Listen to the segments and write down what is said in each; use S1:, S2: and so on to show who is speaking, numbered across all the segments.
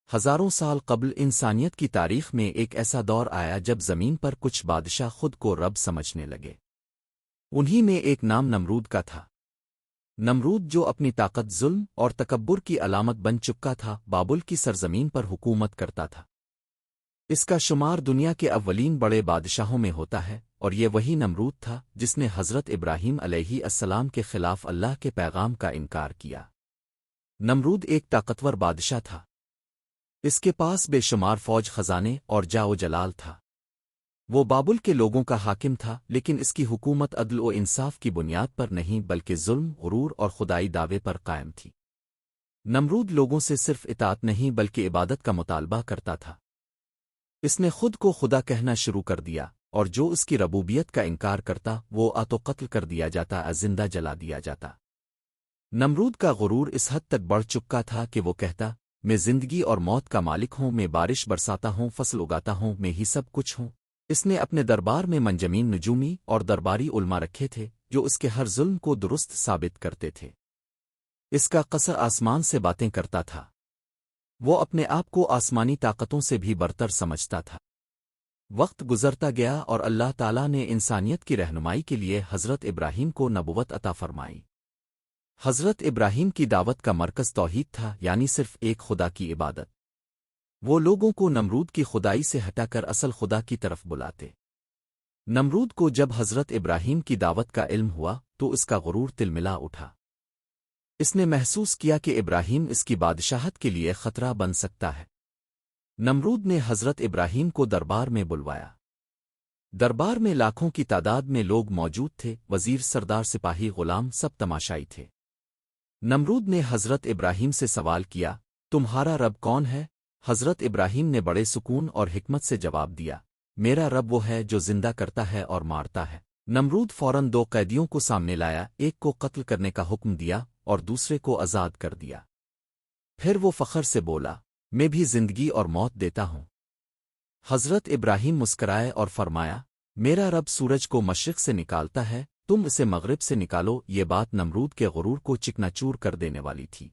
S1: ہزاروں سال قبل انسانیت کی تاریخ میں ایک ایسا دور آیا جب زمین پر کچھ بادشاہ خود کو رب سمجھنے لگے۔ انہی میں ایک نام نمرود کا تھا۔ نمرود جو اپنی طاقت، ظلم اور تکبر کی علامت بن چکا تھا، بابل کی سرزمین پر حکومت کرتا تھا۔ اس کا شمار دنیا کے اولین بڑے بادشاہوں میں ہوتا ہے، اور یہ وہی نمرود تھا جس نے حضرت ابراہیم علیہ السلام کے خلاف اللہ کے پیغام کا انکار کیا۔ نمرود ایک طاقتور بادشاہ تھا۔ اس کے پاس بے شمار فوج، خزانے اور جاؤ جلال تھا۔ وہ بابل کے لوگوں کا حاکم تھا، لیکن اس کی حکومت عدل و انصاف کی بنیاد پر نہیں بلکہ ظلم، غرور اور خدائی دعوے پر قائم تھی۔ نمرود لوگوں سے صرف اطاعت نہیں بلکہ عبادت کا مطالبہ کرتا تھا۔ اس نے خود کو خدا کہنا شروع کر دیا، اور جو اس کی ربوبیت کا انکار کرتا وہ تو قتل کر دیا جاتا، زندہ جلا دیا جاتا۔ نمرود کا غرور اس حد تک بڑھ چکا تھا کہ وہ کہتا، میں زندگی اور موت کا مالک ہوں، میں بارش برساتا ہوں، فصل اگاتا ہوں، میں ہی سب کچھ ہوں۔ اس نے اپنے دربار میں منجمین نجومی اور درباری علماء رکھے تھے جو اس کے ہر ظلم کو درست ثابت کرتے تھے۔ اس کا قصر آسمان سے باتیں کرتا تھا۔ وہ اپنے آپ کو آسمانی طاقتوں سے بھی برتر سمجھتا تھا۔ وقت گزرتا گیا اور اللہ تعالیٰ نے انسانیت کی رہنمائی کے لیے حضرت ابراہیم کو نبوت عطا فرمائی۔ حضرت ابراہیم کی دعوت کا مرکز توحید تھا، یعنی صرف ایک خدا کی عبادت۔ وہ لوگوں کو نمرود کی خدائی سے ہٹا کر اصل خدا کی طرف بلاتے۔ نمرود کو جب حضرت ابراہیم کی دعوت کا علم ہوا تو اس کا غرور تلملا اٹھا۔ اس نے محسوس کیا کہ ابراہیم اس کی بادشاہت کے لیے خطرہ بن سکتا ہے۔ نمرود نے حضرت ابراہیم کو دربار میں بلوایا۔ دربار میں لاکھوں کی تعداد میں لوگ موجود تھے، وزیر، سردار، سپاہی، غلام، سب تماشائی تھے۔ نمرود نے حضرت ابراہیم سے سوال کیا، تمہارا رب کون ہے؟ حضرت ابراہیم نے بڑے سکون اور حکمت سے جواب دیا، میرا رب وہ ہے جو زندہ کرتا ہے اور مارتا ہے۔ نمرود فوراً 2 قیدیوں کو سامنے لایا، ایک کو قتل کرنے کا حکم دیا اور دوسرے کو آزاد کر دیا۔ پھر وہ فخر سے بولا، میں بھی زندگی اور موت دیتا ہوں۔ حضرت ابراہیم مسکرائے اور فرمایا، میرا رب سورج کو مشرق سے نکالتا ہے، تم اسے مغرب سے نکالو۔ یہ بات نمرود کے غرور کو چکنا چور کر دینے والی تھی۔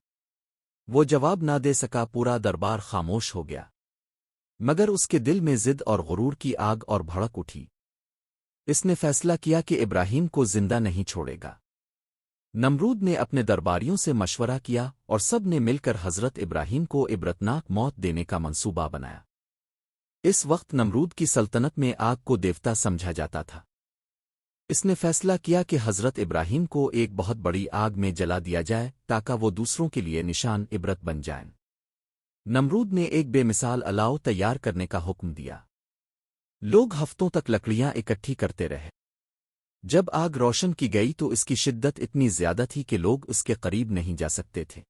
S1: وہ جواب نہ دے سکا، پورا دربار خاموش ہو گیا۔ مگر اس کے دل میں ضد اور غرور کی آگ اور بھڑک اٹھی۔ اس نے فیصلہ کیا کہ ابراہیم کو زندہ نہیں چھوڑے گا۔ نمرود نے اپنے درباریوں سے مشورہ کیا اور سب نے مل کر حضرت ابراہیم کو عبرتناک موت دینے کا منصوبہ بنایا۔ اس وقت نمرود کی سلطنت میں آگ کو دیوتا سمجھا جاتا تھا۔ اس نے فیصلہ کیا کہ حضرت ابراہیم کو ایک بہت بڑی آگ میں جلا دیا جائے تاکہ وہ دوسروں کے لیے نشان عبرت بن جائیں۔ نمرود نے ایک بے مثال الاؤ تیار کرنے کا حکم دیا۔ لوگ ہفتوں تک لکڑیاں اکٹھی کرتے رہے۔ جب آگ روشن کی گئی تو اس کی شدت اتنی زیادہ تھی کہ لوگ اس کے قریب نہیں جا سکتے تھے۔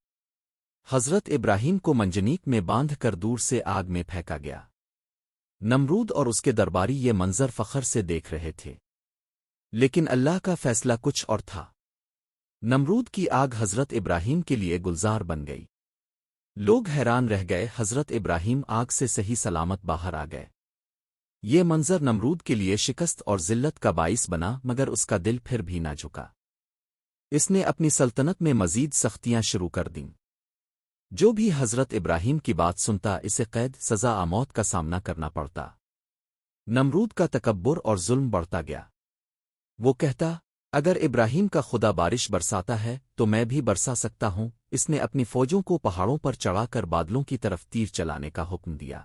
S1: حضرت ابراہیم کو منجنیق میں باندھ کر دور سے آگ میں پھینکا گیا۔ نمرود اور اس کے درباری یہ منظر فخر سے دیکھ رہے تھے، لیکن اللہ کا فیصلہ کچھ اور تھا۔ نمرود کی آگ حضرت ابراہیم کے لیے گلزار بن گئی۔ لوگ حیران رہ گئے، حضرت ابراہیم آگ سے صحیح سلامت باہر آ گئے۔ یہ منظر نمرود کے لیے شکست اور ذلت کا باعث بنا، مگر اس کا دل پھر بھی نہ جھکا۔ اس نے اپنی سلطنت میں مزید سختیاں شروع کر دیں۔ جو بھی حضرت ابراہیم کی بات سنتا اسے قید، سزا، موت کا سامنا کرنا پڑتا۔ نمرود کا تکبر اور ظلم بڑھتا گیا۔ وہ کہتا، اگر ابراہیم کا خدا بارش برساتا ہے تو میں بھی برسا سکتا ہوں۔ اس نے اپنی فوجوں کو پہاڑوں پر چڑھا کر بادلوں کی طرف تیر چلانے کا حکم دیا۔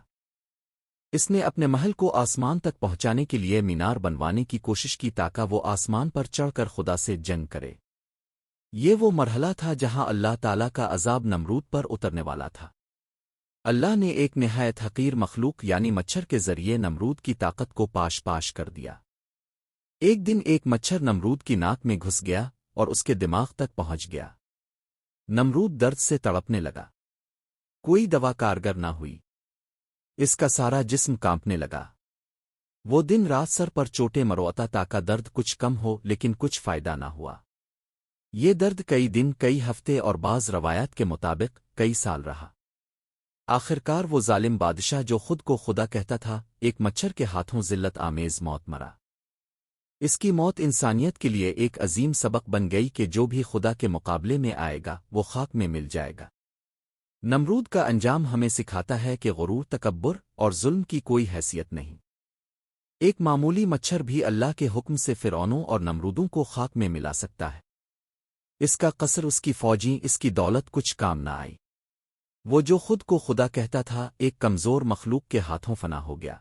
S1: اس نے اپنے محل کو آسمان تک پہنچانے کے لیے مینار بنوانے کی کوشش کی تاکہ وہ آسمان پر چڑھ کر خدا سے جنگ کرے۔ یہ وہ مرحلہ تھا جہاں اللہ تعالیٰ کا عذاب نمرود پر اترنے والا تھا۔ اللہ نے ایک نہایت حقیر مخلوق یعنی مچھر کے ذریعے نمرود کی طاقت کو پاش پاش کر دیا۔ ایک دن ایک مچھر نمرود کی ناک میں گھس گیا اور اس کے دماغ تک پہنچ گیا۔ نمرود درد سے تڑپنے لگا۔ کوئی دوا کارگر نہ ہوئی۔ اس کا سارا جسم کانپنے لگا۔ وہ دن رات سر پر چوٹیں مرواتا تاکہ درد کچھ کم ہو، لیکن کچھ فائدہ نہ ہوا۔ یہ درد کئی دن، کئی ہفتے اور بعض روایات کے مطابق کئی سال رہا۔ آخرکار وہ ظالم بادشاہ جو خود کو خدا کہتا تھا، ایک مچھر کے ہاتھوں ذلت آمیز موت مرا۔ اس کی موت انسانیت کے لیے ایک عظیم سبق بن گئی کہ جو بھی خدا کے مقابلے میں آئے گا وہ خاک میں مل جائے گا۔ نمرود کا انجام ہمیں سکھاتا ہے کہ غرور، تکبر اور ظلم کی کوئی حیثیت نہیں۔ ایک معمولی مچھر بھی اللہ کے حکم سے فرعونوں اور نمرودوں کو خاک میں ملا سکتا ہے۔ اس کا قصر، اس کی فوجیں، اس کی دولت کچھ کام نہ آئی۔ وہ جو خود کو خدا کہتا تھا، ایک کمزور مخلوق کے ہاتھوں فنا ہو گیا۔